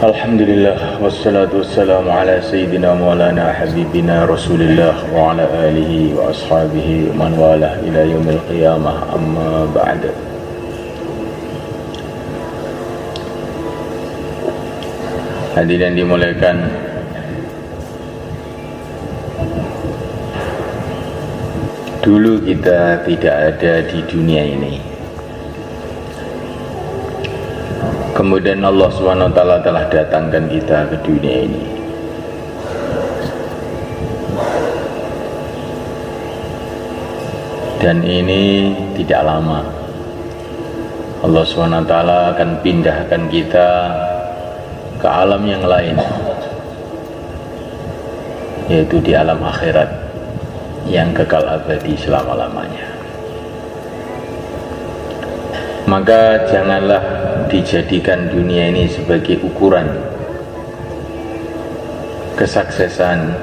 Alhamdulillah wassalatu wassalamu ala sayyidina maulana habibina rasulillah wa ala alihi wa ashabihi man walah ila yaumil qiyamah amma ba'd. Hadirin dimuliakan, dulu kita tidak ada di dunia ini. Kemudian Allah SWT telah datangkan kita ke dunia ini. Dan ini tidak lama. Allah SWT akan pindahkan kita ke alam yang lain, yaitu di alam akhirat yang kekal abadi selama-lamanya. Maka janganlah dijadikan dunia ini sebagai ukuran kesuksesan,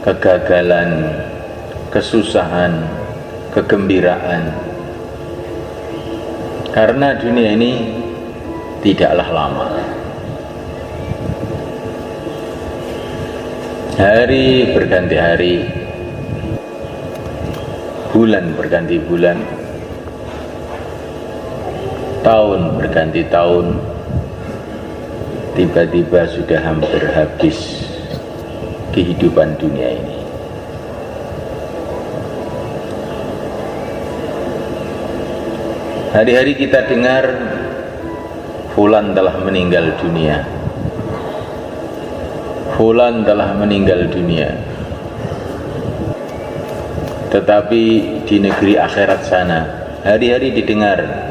kegagalan, kesusahan, kegembiraan. Karena dunia ini tidaklah lama. Hari berganti hari, bulan berganti bulan, tahun berganti tahun, tiba-tiba sudah hampir habis kehidupan dunia ini. Hari-hari kita dengar fulan telah meninggal dunia, fulan telah meninggal dunia. Tetapi di negeri akhirat sana hari-hari didengar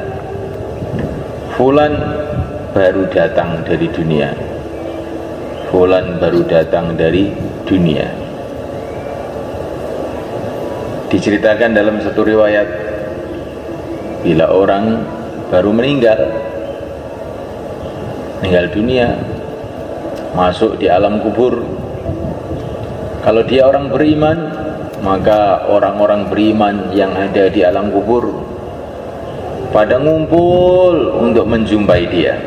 fulan baru datang dari dunia, fulan baru datang dari dunia. Diceritakan dalam satu riwayat, bila orang baru meninggal dunia, masuk di alam kubur, kalau dia orang beriman, maka orang-orang beriman yang ada di alam kubur pada ngumpul untuk menjumpai dia.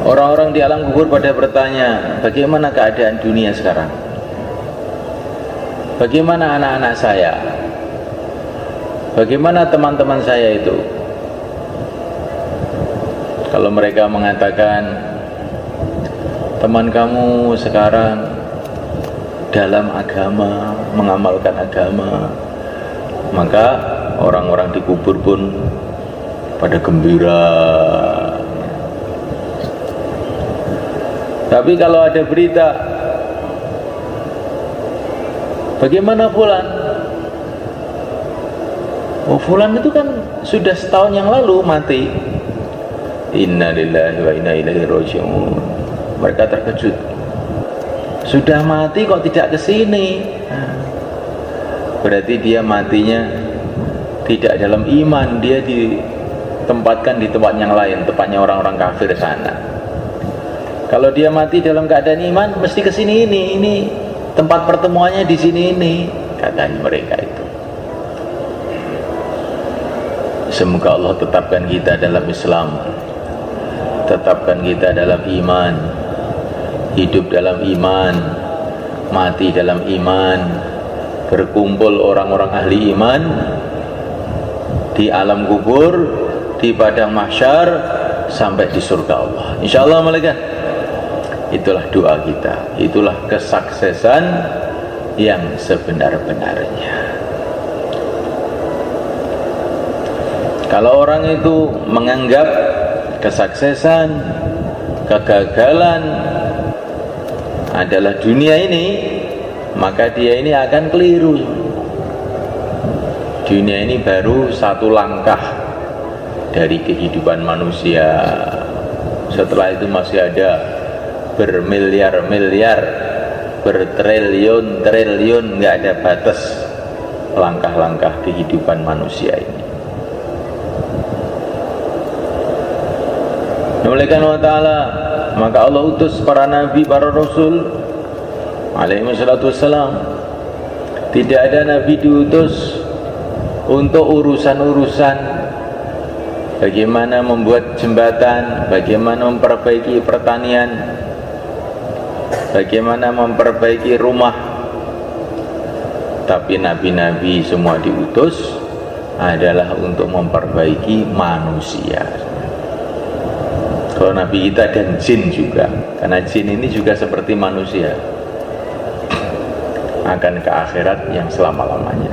Orang-orang di alam kubur pada bertanya, bagaimana keadaan dunia sekarang? Bagaimana anak-anak saya? Bagaimana teman-teman saya itu? Kalau mereka mengatakan, teman kamu sekarang dalam agama, mengamalkan agama, maka orang-orang di kubur pun pada gembira. Tapi kalau ada berita, bagaimana fulan? Oh, fulan itu kan sudah setahun yang lalu mati. Inna lillahi wa inna ilaihi raji'un. Mereka terkejut. Sudah mati kok tidak ke sini? Berarti dia matinya tidak dalam iman, dia ditempatkan di tempat yang lain, tempatnya orang-orang kafir sana. Kalau dia mati dalam keadaan iman, mesti ke sini ini tempat pertemuannya di sini ini, katanya mereka itu. Semoga Allah tetapkan kita dalam Islam, tetapkan kita dalam iman, hidup dalam iman, mati dalam iman, berkumpul orang-orang ahli iman di alam kubur, di padang mahsyar, sampai di surga Allah. Insyaallah malaikat. Itulah doa kita, itulah kesuksesan yang sebenar-benarnya. Kalau orang itu menganggap kesuksesan, kegagalan adalah dunia ini, maka dia ini akan keliru. Dunia ini baru satu langkah dari kehidupan manusia. Setelah itu masih ada bermiliar-miliar, bertriliun-triliun, nggak ada batas langkah-langkah kehidupan manusia ini. Oleh karena ta'ala, maka Allah utus para nabi, para rasul alaihi wassalatu wassalam. Tidak ada nabi diutus untuk urusan-urusan bagaimana membuat jembatan, bagaimana memperbaiki pertanian, bagaimana memperbaiki rumah. Tapi nabi-nabi semua diutus adalah untuk memperbaiki manusia. Kalau nabi kita dan jin juga, karena jin ini juga seperti manusia, akan ke akhirat yang selama-lamanya.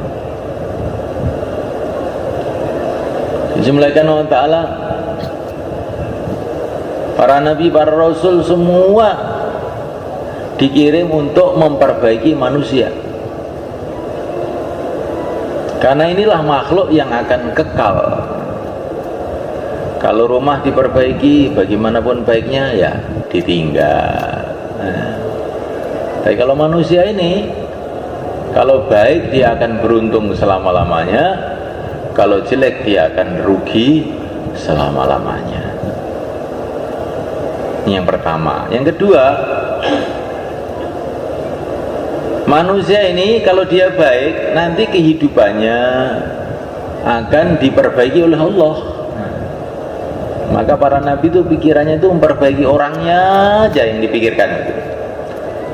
Dijumlahkan Allah Ta'ala, para nabi, para rasul semua dikirim untuk memperbaiki manusia, karena inilah makhluk yang akan kekal. Kalau rumah diperbaiki, bagaimanapun baiknya ya ditinggal. Tapi kalau manusia ini, kalau baik dia akan beruntung selama-lamanya, kalau jelek dia akan rugi selama-lamanya. Ini yang pertama. Yang kedua, manusia ini kalau dia baik, nanti kehidupannya akan diperbaiki oleh Allah. Maka para nabi itu pikirannya itu memperbaiki orangnya aja yang dipikirkan.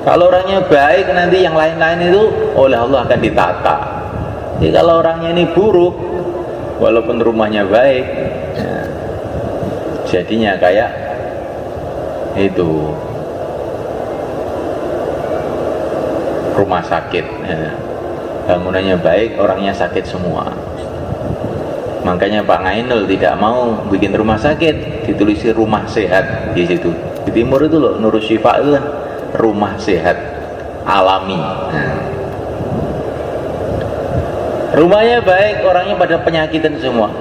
Kalau orangnya baik, nanti yang lain-lain itu oleh Allah akan ditata. Jadi kalau orangnya ini buruk, walaupun rumahnya baik, ya, jadinya kayak itu rumah sakit, ya. Bangunannya baik, orangnya sakit semua. Makanya Pak Ngainul tidak mau bikin rumah sakit, ditulisi rumah sehat di situ. Di timur itu loh, Nurul Syifa itu kan rumah sehat alami. Nah, rumahnya baik, orangnya pada penyakitan semua,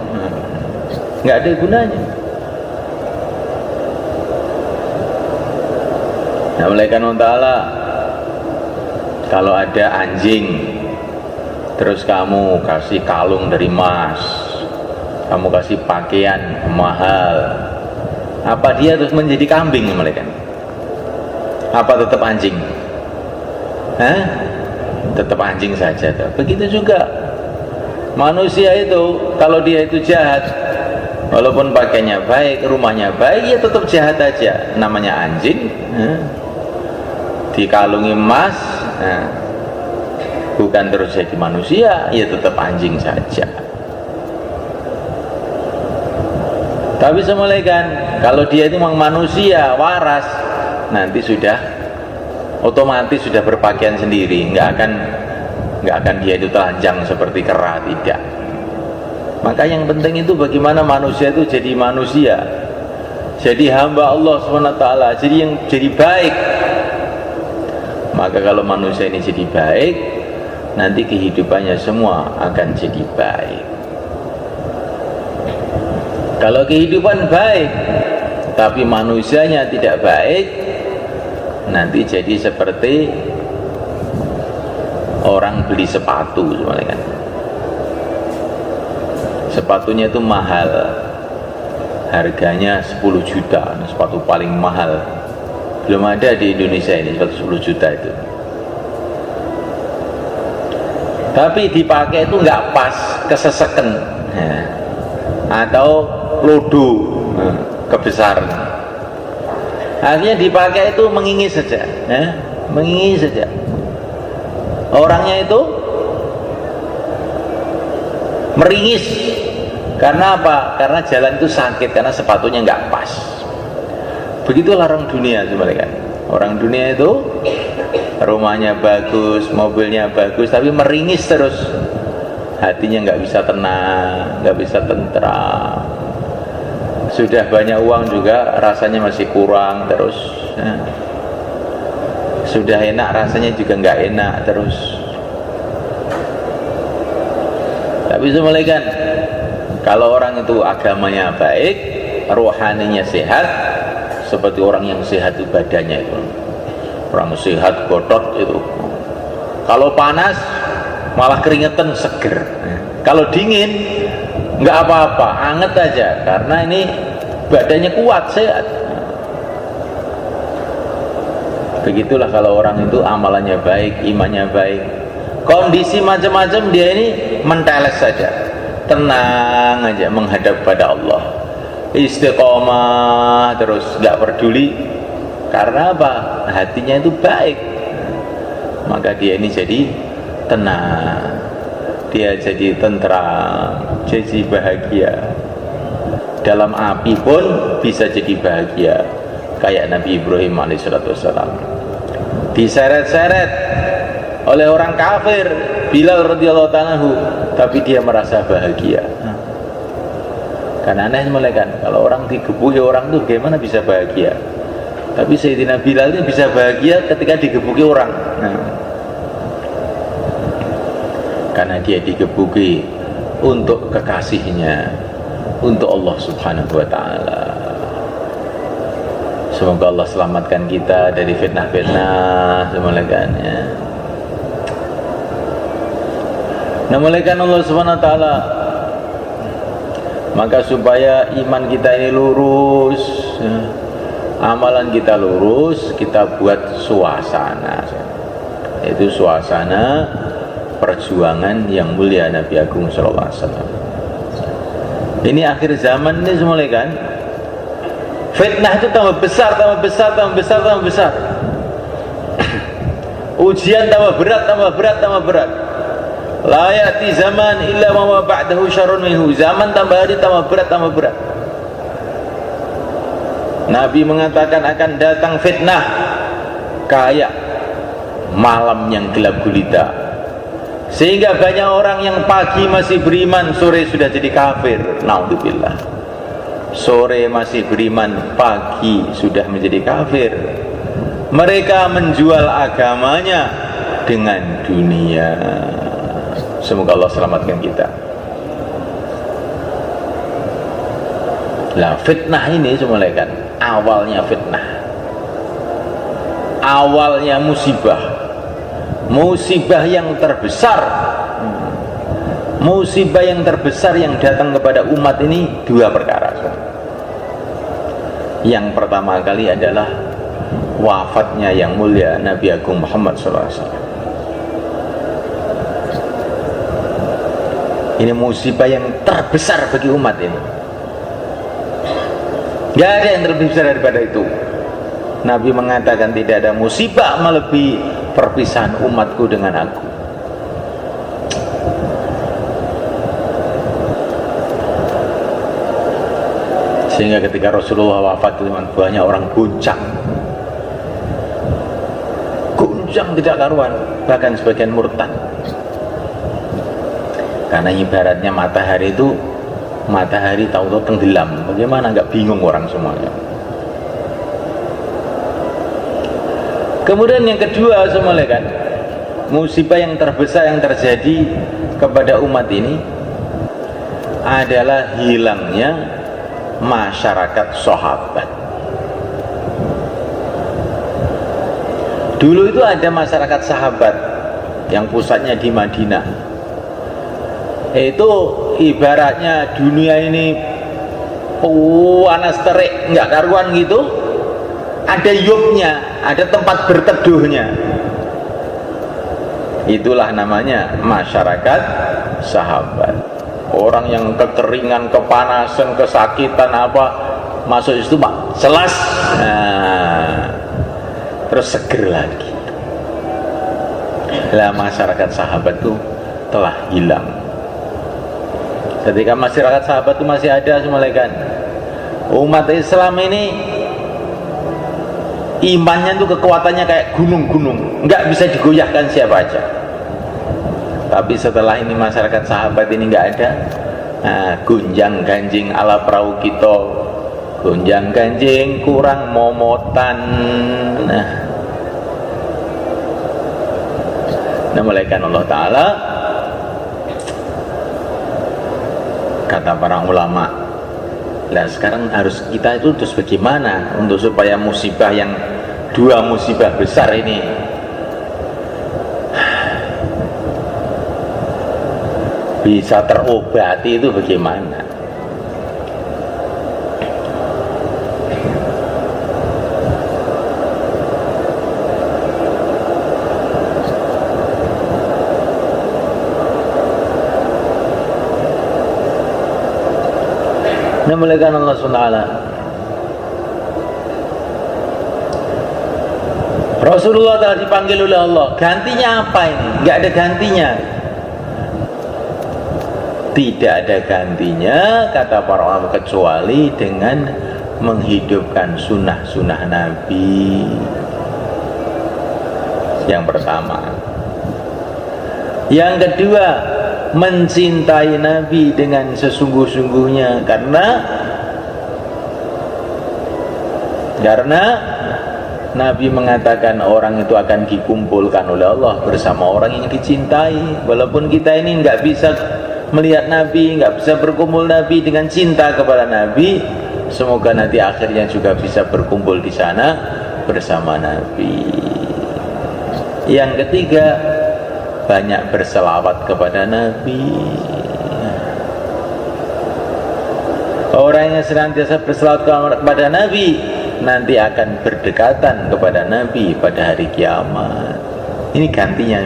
nggak ada gunanya. Nah, malaikat Allah Ta'ala, kalau ada anjing terus kamu kasih kalung dari emas, kamu kasih pakaian mahal, apa dia terus menjadi kambing malaikat? Apa tetap anjing? Hah? Tetap anjing saja. Begitu juga manusia itu, kalau dia itu jahat, walaupun pakainya baik, rumahnya baik, ya tetap jahat aja. Namanya anjing, dikalungi emas, bukan terus jadi manusia, ya tetap anjing saja. Tapi semulaikan, kalau dia itu memang manusia waras, nanti sudah otomatis sudah berpakaian sendiri, nggak akan dia itu telanjang seperti kera, tidak. Maka yang penting itu bagaimana manusia itu jadi manusia, jadi hamba Allah SWT, jadi baik. Maka kalau manusia ini jadi baik, nanti kehidupannya semua akan jadi baik. Kalau kehidupan baik tapi manusianya tidak baik, nanti jadi seperti orang beli sepatu, kan? Sepatunya itu mahal, harganya 10 juta, sepatu paling mahal. Belum ada di Indonesia ini sepatu 10 juta itu. Tapi dipakai itu nggak pas, keseseken, atau lodo, kebesaran. Akhirnya dipakai itu mengingis saja, mengingis saja. Orangnya itu meringis. Karena apa? Karena jalan itu sakit, karena sepatunya nggak pas. Begitulah orang dunia sebenarnya. Orang dunia itu rumahnya bagus, mobilnya bagus, tapi meringis terus. Hatinya nggak bisa tenang, nggak bisa tentram. Sudah banyak uang juga rasanya masih kurang terus. Sudah enak rasanya juga nggak enak terus. Tapi semulaikan, kalau orang itu agamanya baik, rohaninya sehat, seperti orang yang sehat itu badannya itu, orang sehat gotot itu, kalau panas malah keringetan seger, kalau dingin nggak apa-apa, anget aja, karena ini badannya kuat, sehat. Begitulah kalau orang itu amalannya baik, imannya baik, kondisi macam-macam dia ini menteles saja, tenang aja menghadap pada Allah. istiqomah terus nggak peduli. Karena apa? Hatinya itu baik, maka dia ini jadi tenang, dia jadi tentram, jadi bahagia. Dalam api pun bisa jadi bahagia, kayak Nabi Ibrahim alaihissalam diseret-seret oleh orang kafir, Bilal radhiyallahu ta'ala anhu, tapi dia merasa bahagia. Kan aneh mulai kan, kalau orang digebuki orang tuh gimana bisa bahagia? Tapi Sayyidina Bilal ini bisa bahagia ketika digebuki orang. Karena dia digebuki untuk kekasihnya, untuk Allah subhanahu wa ta'ala. Semoga Allah selamatkan kita dari fitnah-fitnah semulakan ya. Namulakan Allah subhanahu wa ta'ala, maka supaya iman kita ini lurus ya, amalan kita lurus, kita buat suasana, itu suasana perjuangan yang mulia Nabi Agung sallallahu alaihi wasallam. Ini akhir zaman ini semula kan, fitnah itu tambah besar, tambah besar, tambah besar, tambah besar. Ujian tambah berat, tambah berat, tambah berat. La ya'ti zaman illa ma ba'dahu syarrun minhu. Zaman tambah hari tambah berat, tambah berat. Nabi mengatakan akan datang fitnah kayak malam yang gelap gulita, sehingga banyak orang yang pagi masih beriman, sore sudah jadi kafir. Naudzubillah. Sore masih beriman, pagi sudah menjadi kafir. Mereka menjual agamanya dengan dunia. Semoga Allah selamatkan kita. Lah fitnah ini semula kan, awalnya fitnah, awalnya musibah, musibah yang terbesar, musibah yang terbesar yang datang kepada umat ini dua perkara. Yang pertama kali adalah wafatnya yang mulia Nabi Agung Muhammad SAW. Ini musibah yang terbesar bagi umat ini. Gak ada yang lebih besar daripada itu. Nabi mengatakan tidak ada musibah melebihi perpisahan umatku dengan aku. Sehingga ketika Rasulullah wafat, banyak orang goncang tidak karuan, bahkan sebagian murtad. Karena ibaratnya matahari itu, matahari tahu-tahu tenggelam, bagaimana nggak bingung orang semuanya. Kemudian yang kedua semuanya kan, musibah yang terbesar yang terjadi kepada umat ini adalah hilangnya masyarakat sahabat. Dulu itu ada masyarakat sahabat yang pusatnya di Madinah. Itu ibaratnya dunia ini panas terik nggak karuan gitu, ada yuknya, ada tempat berteduhnya. Itulah namanya masyarakat sahabat. Orang yang kekeringan, kepanasan, kesakitan apa, masuk itu pak selas, terus seger lagi. Lah masyarakat sahabat itu telah hilang. Ketika masyarakat sahabat itu masih ada semuanya kan, umat Islam ini imannya itu kekuatannya kayak gunung-gunung, nggak bisa digoyahkan siapa aja. Tapi setelah ini masyarakat sahabat ini nggak ada, gunjang ganjing ala perahu kita, gunjang ganjing kurang momotan. Nah mulaikan Allah Ta'ala, kata para ulama, nah sekarang harus kita itu terus bagaimana untuk supaya musibah yang dua musibah besar ini bisa terobati, itu bagaimana? Namuliakan Allah SWT. Rasulullah telah dipanggil oleh Allah. Gantinya apa ini? Enggak ada gantinya. Tidak ada gantinya, kata para ulama, kecuali dengan menghidupkan sunnah-sunnah Nabi. Yang pertama. Yang kedua, mencintai Nabi dengan sesungguh-sungguhnya, karena Nabi mengatakan orang itu akan dikumpulkan oleh Allah bersama orang yang dicintai. Walaupun kita ini nggak bisa melihat Nabi, nggak bisa berkumpul Nabi dengan cinta kepada Nabi, semoga nanti akhirnya juga bisa berkumpul di sana bersama Nabi. Yang ketiga, banyak berselawat kepada Nabi. Orang yang senantiasa berselawat kepada Nabi nanti akan berdekatan kepada Nabi pada hari kiamat. Ini gantinya,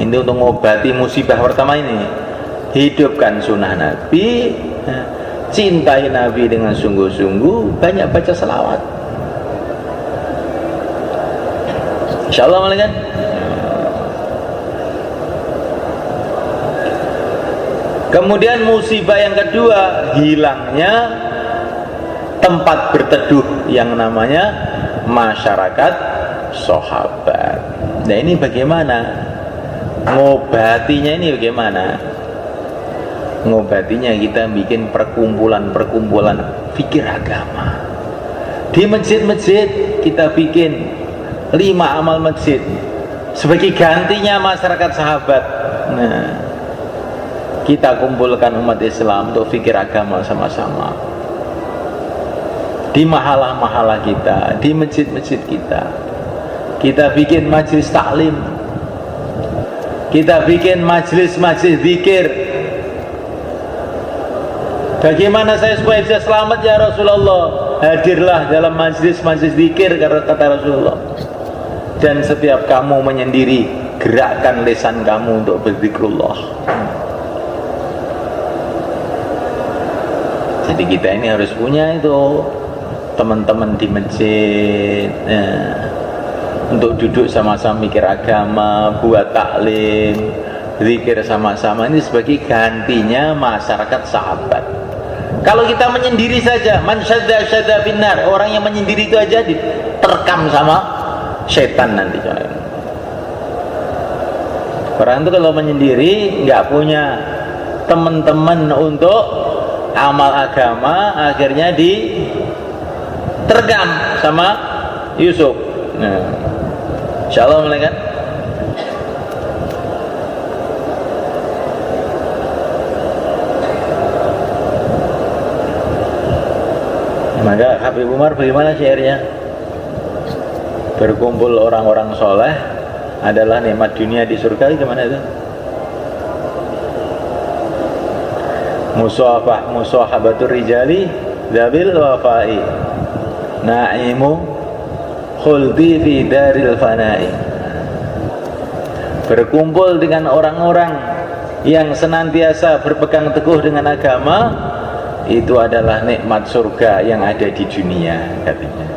ini untuk mengobati musibah pertama ini. Hidupkan sunnah Nabi, cintai Nabi dengan sungguh-sungguh, banyak baca selawat. Insyaallah malaikat. Kemudian musibah yang kedua, hilangnya tempat berteduh yang namanya masyarakat sahabat. Nah ini bagaimana? Ngobatinya ini bagaimana? Ngobatinya kita bikin perkumpulan fikir agama. Di masjid-masjid kita bikin 5 amal masjid sebagai gantinya masyarakat sahabat. Nah, kita kumpulkan umat Islam untuk fikir agama sama-sama. Di mahalah-mahalah kita, di masjid-masjid kita bikin majelis taklim, kita bikin majelis-majelis zikir. Bagaimana saya supaya bisa selamat ya Rasulullah? Hadirlah dalam majelis-majelis zikir, kata Rasulullah. Dan setiap kamu menyendiri, gerakkan lisan kamu untuk berzikrullah. Jadi kita ini harus punya itu teman-teman di masjid, untuk duduk sama-sama mikir agama, buat taklim, zikir sama-sama. Ini sebagai gantinya masyarakat sahabat. Kalau kita menyendiri saja, man syadda syadda finnar, orang yang menyendiri itu aja diterkam sama setan nanti. Orang itu kalau menyendiri nggak punya teman-teman untuk amal agama, akhirnya diterkam sama Yusuf. Nah, insyaallah malaikat. Maka Habib Umar bagaimana syairnya? Berkumpul orang-orang soleh adalah nikmat dunia di surga. Gimana itu? Musahabatur rijali dzabil wafai, na'imu khuldi fi daril fanai. Berkumpul dengan orang-orang yang senantiasa berpegang teguh dengan agama, itu adalah nikmat surga yang ada di dunia, katanya.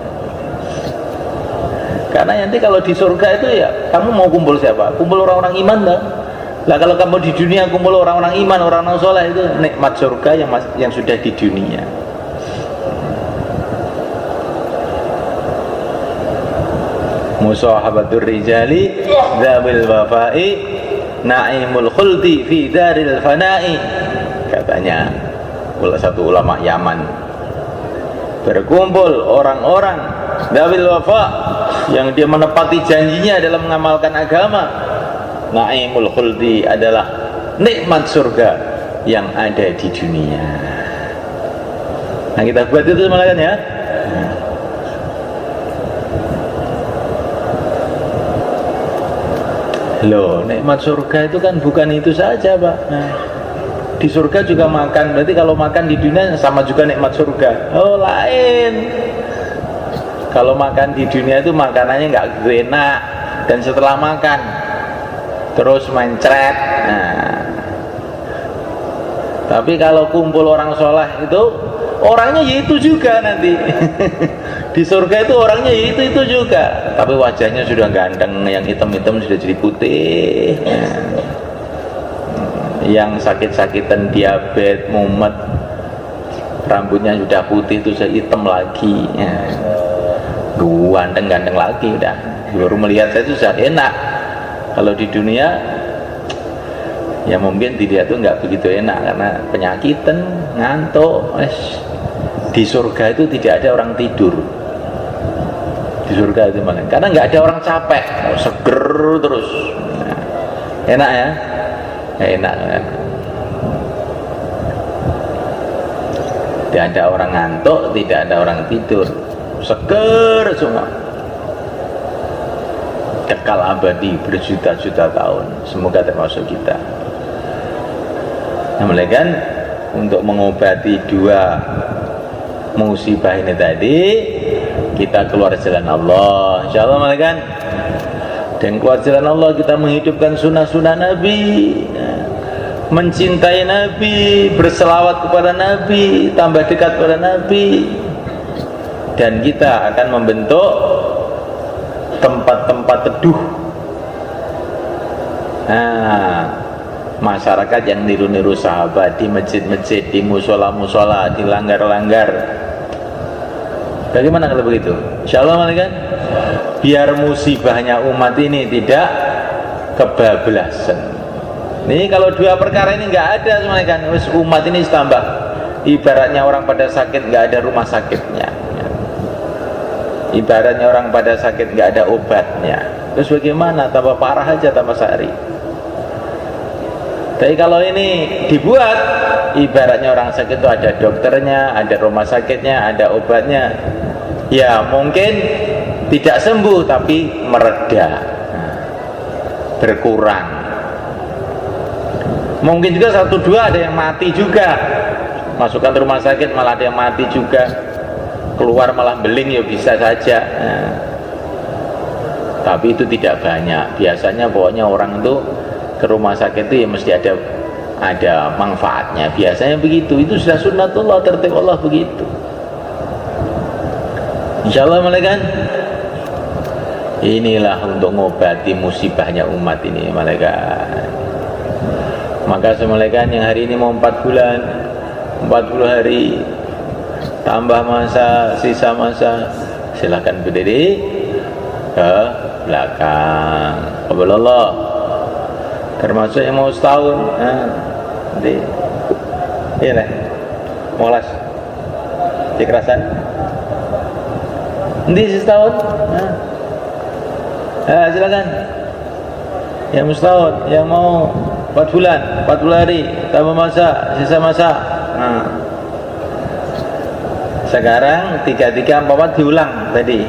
Karena nanti kalau di surga itu ya kamu mau kumpul siapa? Kumpul orang-orang iman dah. Lah kalau kamu di dunia kumpul orang-orang iman, orang-orang soleh, itu nikmat surga yang sudah di dunia. Musahabatur rijali dzabil wafai, na'imul khuldi fi daril fanai, katanya satu ulama Yaman. Berkumpul orang-orang dzabil wafa, yang dia menepati janjinya dalam mengamalkan agama. Na'imul khuldi adalah nikmat surga yang ada di dunia. Nah kita buat itu malaikat ya. Loh, nikmat surga itu kan bukan itu saja, Pak. Nah, di surga juga makan. Berarti kalau makan di dunia sama juga nikmat surga. Oh, lain. Kalau makan di dunia itu makanannya nggak enak, dan setelah makan terus mencret. Nah, Tapi kalau kumpul orang soleh itu orangnya ya itu juga nanti. Di surga itu orangnya ya itu juga, tapi wajahnya sudah ganteng, yang hitam-hitam sudah jadi putih. Yang sakit-sakitan diabetes, mumet, rambutnya sudah putih itu sudah hitam lagi. Ganteng-ganteng lagi udah. Baru melihat saya itu sudah enak. Kalau di dunia ya mungkin dilihat tuh nggak begitu enak karena penyakitan, ngantuk. Di surga itu tidak ada orang tidur. Di surga itu malah karena nggak ada orang capek, seger terus. Enak ya, enak kan. Tidak ada orang ngantuk, tidak ada orang tidur, seger semua. Kekal abadi berjuta-juta tahun. Semoga termasuk kita. Nah, kan untuk mengobati dua musibah ini tadi, kita keluar jalan Allah, insyaallah kan. Dan keluar jalan Allah kita menghidupkan sunnah-sunnah Nabi, mencintai Nabi, berselawat kepada Nabi, tambah dekat kepada Nabi, dan kita akan membentuk tempat-tempat teduh. Masyarakat yang niru-niru sahabat di masjid-masjid, di musola-musola, di langgar-langgar. Bagaimana kalau begitu? Insyaallah kan? Biar musibahnya umat ini tidak kebablasan. Ini kalau dua perkara ini nggak ada semuanya kan, umat ini tambah. Ibaratnya orang pada sakit nggak ada rumah sakitnya. Ibaratnya orang pada sakit nggak ada obatnya. Terus bagaimana? Tambah parah aja tambah sehari. Tapi kalau ini dibuat, ibaratnya orang sakit itu ada dokternya, ada rumah sakitnya, ada obatnya. Ya mungkin tidak sembuh tapi mereda, berkurang. Mungkin juga satu dua ada yang mati juga. Masukkan rumah sakit malah ada yang mati juga. Keluar malah beling ya bisa saja. Tapi itu tidak banyak. Biasanya pokoknya orang itu ke rumah sakit itu ya mesti ada manfaatnya. Biasanya begitu. Itu sudah sunnatullah, tertib Allah begitu. Insyaallah malaikat. Inilah untuk mengobati musibahnya umat ini malaikat. Maka semalekan yang hari ini mau 4 bulan, 40 hari, tambah masa, sisa masa, silakan berdiri ke belakang. Qabalallah. Termasuk yang mau setahun, nanti, iya lah, molas, dikerasan, nanti setahun, silakan. Yang mau setahun, yang mau 4 bulan, 40 hari, tambah masa, sisa masa. Sekarang 3, 3, 4 diulang tadi.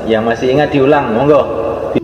Yang masih ingat diulang, monggo.